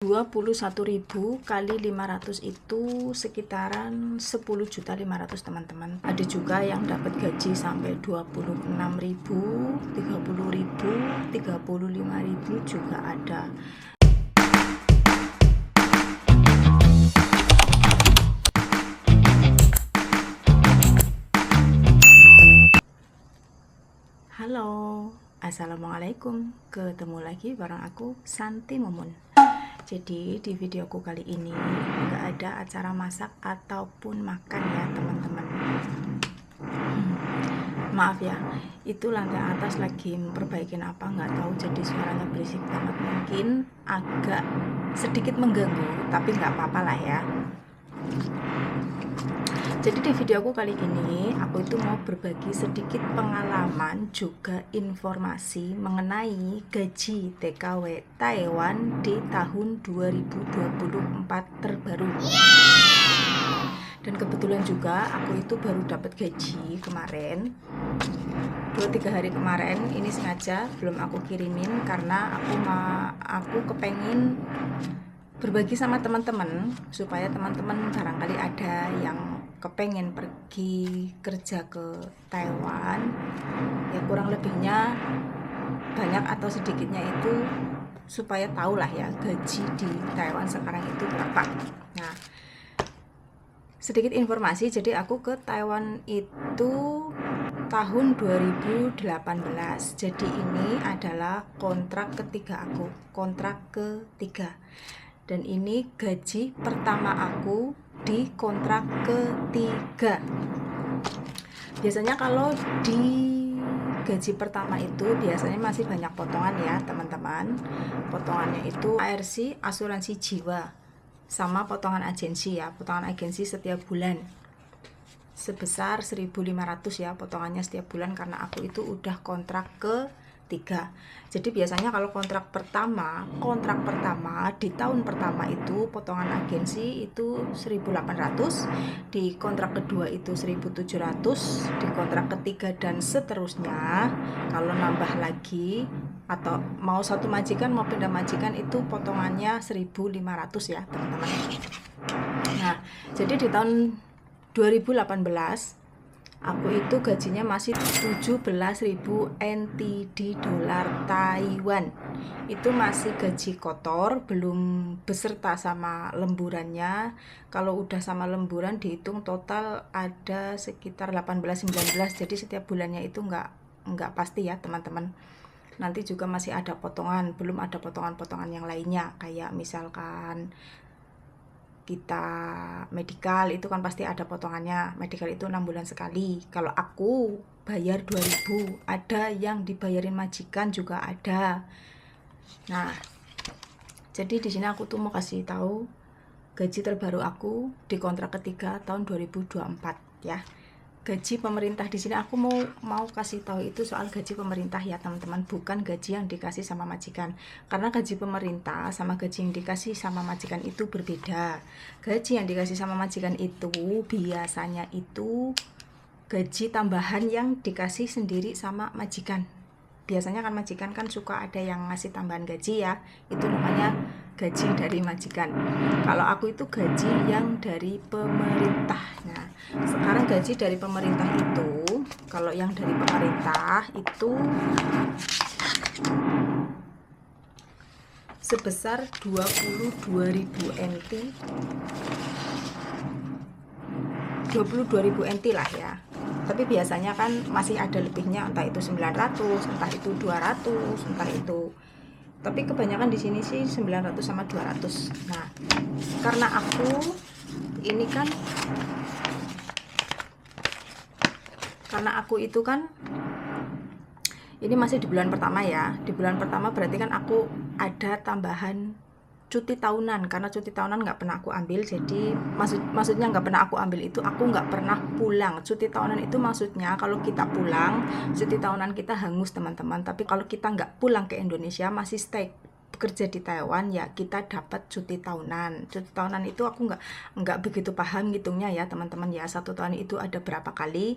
21.000 kali 500 itu sekitaran 10.500.000 teman-teman. Ada juga yang dapat gaji sampai 26.000, 30.000, 35.000 juga ada. Halo, assalamualaikum, ketemu lagi bareng aku Santi Mumun. Jadi di videoku kali ini nggak ada acara masak ataupun makan ya teman-teman. Maaf ya, itu lantai atas lagi memperbaikin apa nggak tahu, jadi suaranya berisik banget, mungkin agak sedikit mengganggu, tapi nggak apa-apa lah ya. Jadi di videoku kali ini aku itu mau berbagi sedikit pengalaman juga informasi mengenai gaji TKW Taiwan di tahun 2024 terbaru. Dan kebetulan juga aku itu baru dapat gaji kemarin 2-3 hari kemarin. Ini sengaja belum aku kirimin karena aku kepengen berbagi sama teman-teman supaya teman-teman barangkali ada yang kepengen pergi kerja ke Taiwan, ya kurang lebihnya banyak atau sedikitnya itu supaya tahulah ya gaji di Taiwan sekarang itu berapa. Nah, sedikit informasi, jadi aku ke Taiwan itu tahun 2018. Jadi ini adalah kontrak ketiga aku, kontrak ketiga. Dan ini gaji pertama aku di kontrak ketiga. Biasanya kalau di gaji pertama itu biasanya masih banyak potongan ya teman-teman. Potongannya itu ARC, asuransi jiwa, sama potongan agensi ya, potongan agensi setiap bulan sebesar 1.500 ya potongannya setiap bulan, karena aku itu udah kontrak ketiga. Jadi biasanya kalau kontrak pertama di tahun pertama itu potongan agensi itu 1.800, di kontrak kedua itu 1.700, di kontrak ketiga dan seterusnya. Kalau nambah lagi atau mau satu majikan mau pindah majikan itu potongannya 1.500 ya teman-teman. Nah, jadi di tahun 2018 aku itu gajinya masih 17.000 NTD dolar Taiwan. Itu masih gaji kotor, belum beserta sama lemburannya. Kalau udah sama lemburan dihitung total ada sekitar 18-19. Jadi setiap bulannya itu nggak pasti ya teman-teman. Nanti juga masih ada potongan, belum ada potongan-potongan yang lainnya, kayak misalkan kita medikal itu kan pasti ada potongannya. Medikal itu 6 bulan sekali. Kalau aku bayar 2.000, ada yang dibayarin majikan juga ada. Nah, jadi di sini aku tuh mau kasih tahu gaji terbaru aku di kontrak ketiga tahun 2024 ya. Gaji pemerintah di sini aku mau kasih tahu itu soal gaji pemerintah ya teman-teman, bukan gaji yang dikasih sama majikan. Karena gaji pemerintah sama gaji yang dikasih sama majikan itu berbeda. Gaji yang dikasih sama majikan itu biasanya itu gaji tambahan yang dikasih sendiri sama majikan. Biasanya kan majikan kan suka ada yang ngasih tambahan gaji ya, itu namanya gaji dari majikan. Kalau aku itu gaji yang dari pemerintah. Nah, sekarang gaji dari pemerintah itu, kalau yang dari pemerintah itu sebesar 22.000 NT, 22.000 NT lah ya. Tapi biasanya kan masih ada lebihnya, entah itu 900, entah itu 200, entah itu. Tapi kebanyakan di sini sih 900 sama 200. Nah, karena aku ini kan, karena aku itu kan ini masih di bulan pertama ya. Di bulan pertama berarti kan aku ada tambahan cuti tahunan, karena cuti tahunan nggak pernah aku ambil. Jadi maksudnya nggak pernah aku ambil itu aku nggak pernah pulang. Cuti tahunan itu maksudnya kalau kita pulang, cuti tahunan kita hangus teman-teman. Tapi kalau kita nggak pulang ke Indonesia, masih stay bekerja di Taiwan, ya kita dapat cuti tahunan. Cuti tahunan itu aku nggak begitu paham ngitungnya ya teman-teman ya. 1 tahun itu ada berapa kali.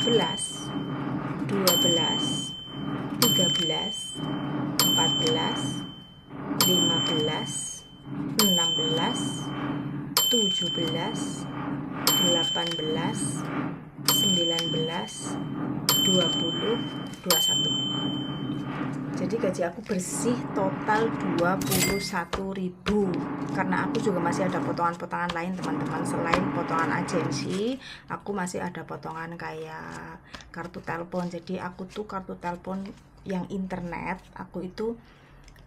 11, 12, 13, 14, 15, 16, 17, 18, 19, 20, 21. Jadi gaji aku bersih total 21.000. Karena aku juga masih ada potongan-potongan lain teman-teman. Selain potongan agensi, aku masih ada potongan kayak kartu telepon. Jadi aku tuh kartu telepon yang internet, aku itu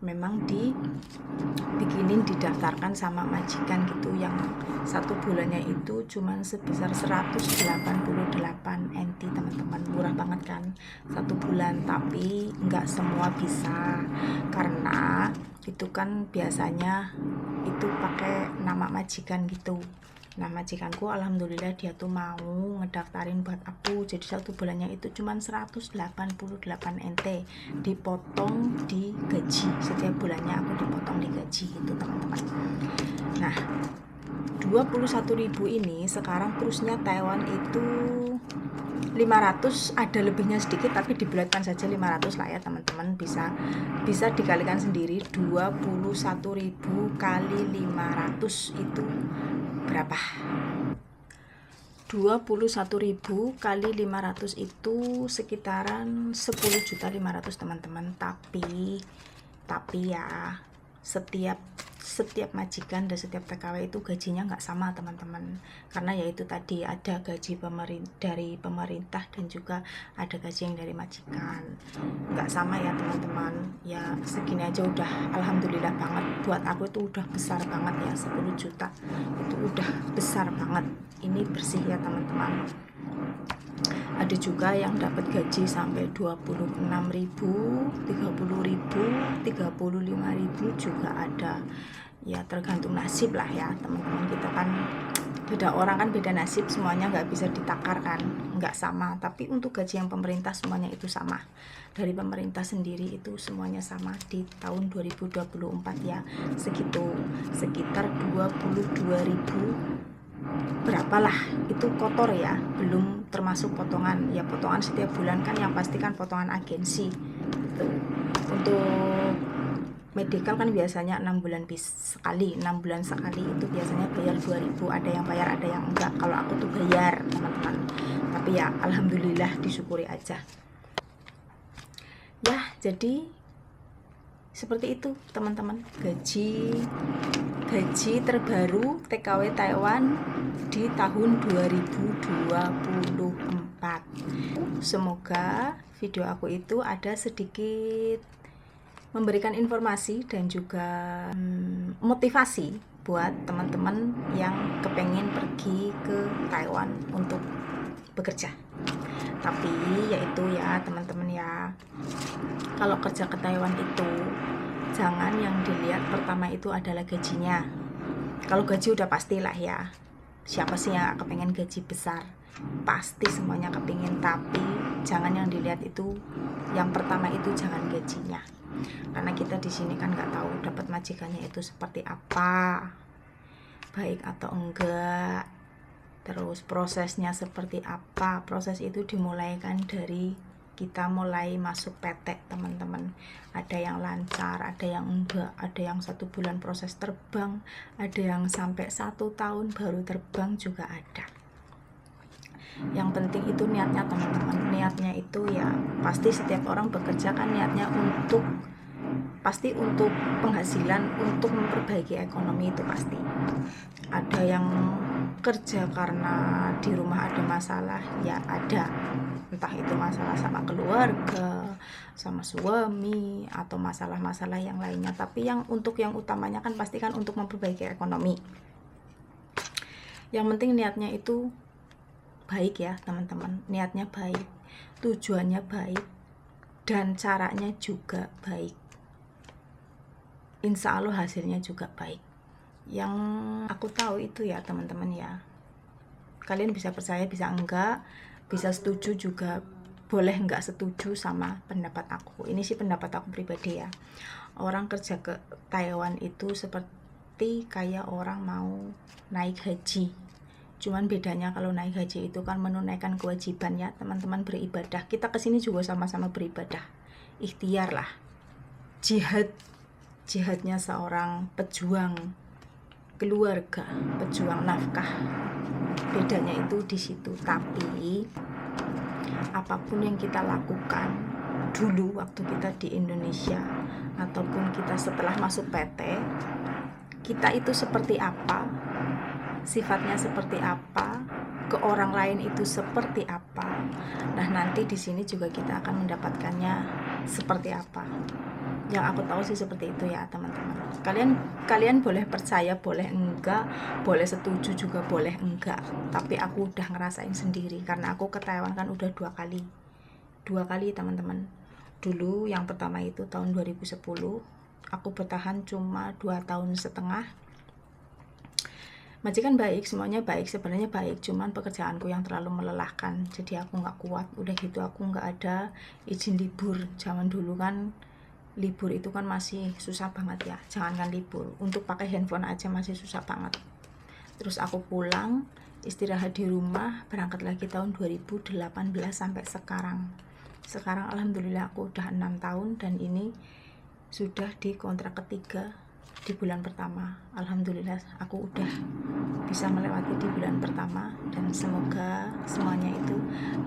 memang dibikinin, didaftarkan sama majikan gitu, yang satu bulannya itu cuman sebesar 188 NT teman-teman. Murah banget kan satu bulan, tapi nggak semua bisa, karena itu kan biasanya itu pakai nama majikan gitu. Nah majikanku alhamdulillah dia tuh mau ngedaftarin buat aku, jadi satu bulannya itu cuman 188 NT, dipotong di gaji. Setiap bulannya aku dipotong di gaji itu teman-teman. Nah 21.000 ini sekarang kursnya Taiwan itu 500, ada lebihnya sedikit tapi dibulatkan saja 500 lah ya teman-teman. Bisa dikalikan sendiri, 21.000 kali 500 itu berapa? 21.000 kali 500 itu sekitaran 10.500.000 teman-teman. Tapi ya setiap majikan dan setiap TKW itu gajinya nggak sama teman-teman, karena yaitu tadi ada gaji dari pemerintah dan juga ada gaji yang dari majikan, nggak sama ya teman-teman. Ya segini aja udah alhamdulillah banget, buat aku itu udah besar banget ya. 10 juta itu udah besar banget. Ini bersih ya teman-teman. Ada juga yang dapat gaji sampai 26.000, 30.000, 35.000 juga ada. Ya tergantung nasib lah ya teman-teman, kita kan beda orang kan beda nasib, semuanya nggak bisa ditakar kan, nggak sama. Tapi untuk gaji yang pemerintah semuanya itu sama, dari pemerintah sendiri itu semuanya sama di tahun 2024 ya, segitu, sekitar 22.000 berapalah itu kotor ya, belum termasuk potongan ya, potongan setiap bulan kan yang pasti kan potongan agensi itu. Untuk medical kan biasanya 6 bulan sekali, 6 bulan sekali itu biasanya bayar 2.000, ada yang bayar ada yang enggak. Kalau aku tuh bayar teman-teman, tapi ya alhamdulillah disyukuri aja ya. Jadi seperti itu teman-teman, gaji terbaru TKW Taiwan di tahun 2024. Semoga video aku itu ada sedikit memberikan informasi dan juga motivasi buat teman-teman yang kepengen pergi ke Taiwan untuk bekerja. Tapi yaitu ya teman-teman ya, kalau kerja ke Taiwan itu jangan yang dilihat pertama itu adalah gajinya. Kalau gaji udah pastilah ya, siapa sih yang kepengen gaji besar, pasti semuanya kepingin. Tapi jangan yang dilihat itu, yang pertama itu jangan gajinya, karena kita di sini kan nggak tahu dapat majikannya itu seperti apa, baik atau enggak, terus prosesnya seperti apa. Proses itu dimulaikan dari kita mulai masuk PT teman-teman, ada yang lancar, ada yang enggak, ada yang 1 bulan proses terbang, ada yang sampai 1 tahun baru terbang juga ada. Yang penting itu niatnya teman-teman, niatnya itu ya pasti setiap orang bekerja kan niatnya untuk, pasti untuk penghasilan, untuk memperbaiki ekonomi, itu pasti. Ada yang kerja karena di rumah ada masalah ya, ada, entah itu masalah sama keluarga, sama suami, atau masalah-masalah yang lainnya. Tapi yang untuk yang utamanya kan pasti kan untuk memperbaiki ekonomi. Yang penting niatnya itu baik ya teman-teman, niatnya baik, tujuannya baik, dan caranya juga baik. Insya Allah hasilnya juga baik. Yang aku tahu itu ya teman-teman ya, kalian bisa percaya bisa enggak, bisa setuju juga boleh enggak setuju sama pendapat aku. Ini sih pendapat aku pribadi ya. Orang kerja ke Taiwan itu seperti kayak orang mau naik haji, cuman bedanya kalau naik haji itu kan menunaikan kewajiban ya teman-teman, beribadah. Kita kesini juga sama-sama beribadah, ikhtiar lah, jihadnya seorang pejuang keluarga, pejuang nafkah, bedanya itu di situ. Tapi apapun yang kita lakukan dulu waktu kita di Indonesia ataupun kita setelah masuk PT, kita itu seperti apa, sifatnya seperti apa, ke orang lain itu seperti apa. Nah nanti di sini juga kita akan mendapatkannya seperti apa. Yang aku tahu sih seperti itu ya teman-teman. Kalian boleh percaya, boleh enggak, boleh setuju juga boleh enggak. Tapi aku udah ngerasain sendiri karena aku ke Taiwan kan udah 2 kali teman-teman. Dulu yang pertama itu tahun 2010, aku bertahan cuma 2,5 tahun. Majikan baik, semuanya baik, sebenarnya baik, cuman pekerjaanku yang terlalu melelahkan, jadi aku nggak kuat. Udah gitu aku nggak ada izin libur. Zaman dulu kan libur itu kan masih susah banget ya, jangankan libur, untuk pakai handphone aja masih susah banget. Terus aku pulang, istirahat di rumah, berangkat lagi tahun 2018 sampai sekarang. Sekarang alhamdulillah aku udah 6 tahun dan ini sudah di kontrak ketiga di bulan pertama. Alhamdulillah aku udah bisa melewati di bulan pertama, dan semoga semuanya itu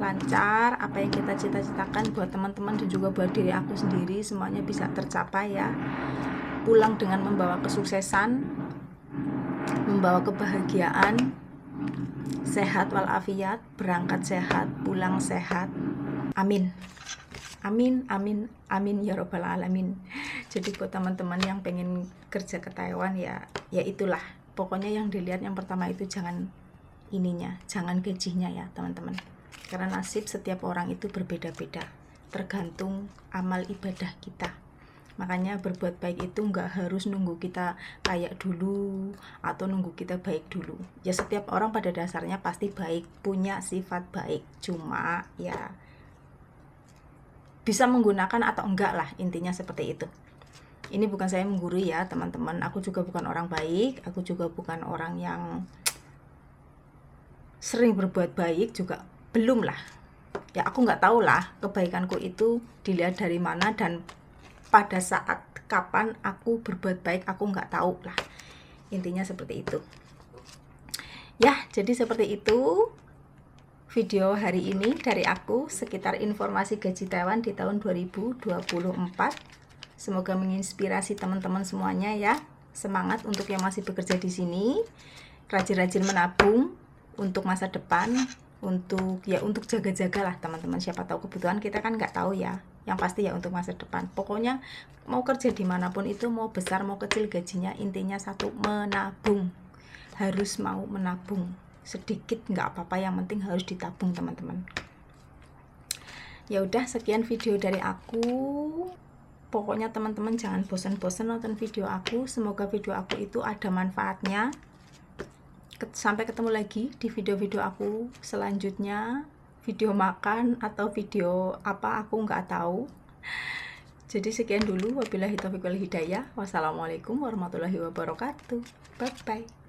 lancar. Apa yang kita cita-citakan buat teman-teman dan juga buat diri aku sendiri, semuanya bisa tercapai ya. Pulang dengan membawa kesuksesan, membawa kebahagiaan, sehat walafiat, berangkat sehat, pulang sehat. Amin. Amin, amin, amin ya robbal alamin. Jadi buat teman-teman yang pengen kerja ke Taiwan ya itulah. Pokoknya yang dilihat yang pertama itu jangan ininya, jangan gajinya ya teman-teman. karena nasib setiap orang itu berbeda-beda, tergantung amal ibadah kita. Makanya berbuat baik itu nggak harus nunggu kita kayak dulu atau nunggu kita baik dulu. Ya setiap orang pada dasarnya pasti baik, punya sifat baik, cuma ya bisa menggunakan atau enggak lah, intinya seperti itu. Ini bukan saya menggurui ya teman-teman, aku juga bukan orang baik, aku juga bukan orang yang sering berbuat baik juga, belum lah. Ya aku nggak tahu lah kebaikanku itu dilihat dari mana dan pada saat kapan aku berbuat baik, aku nggak tahu lah, intinya seperti itu ya. Jadi seperti itu video hari ini dari aku sekitar informasi gaji Taiwan di tahun 2024. Semoga menginspirasi teman-teman semuanya ya. Semangat untuk yang masih bekerja di sini, rajin-rajin menabung untuk masa depan, untuk jaga-jaga lah teman-teman. Siapa tahu kebutuhan kita kan nggak tahu ya. Yang pasti ya untuk masa depan. Pokoknya mau kerja dimanapun itu, mau besar mau kecil gajinya, intinya satu, menabung. Harus mau menabung. Sedikit nggak apa-apa, yang penting harus ditabung teman-teman. Ya udah, sekian video dari aku. Pokoknya teman-teman jangan bosan-bosan nonton video aku. Semoga video aku itu ada manfaatnya. Sampai ketemu lagi di video-video aku selanjutnya. Video makan atau video apa aku nggak tahu. Jadi sekian dulu, wabillahi taufiq wal hidayah. Wassalamualaikum warahmatullahi wabarakatuh. Bye bye.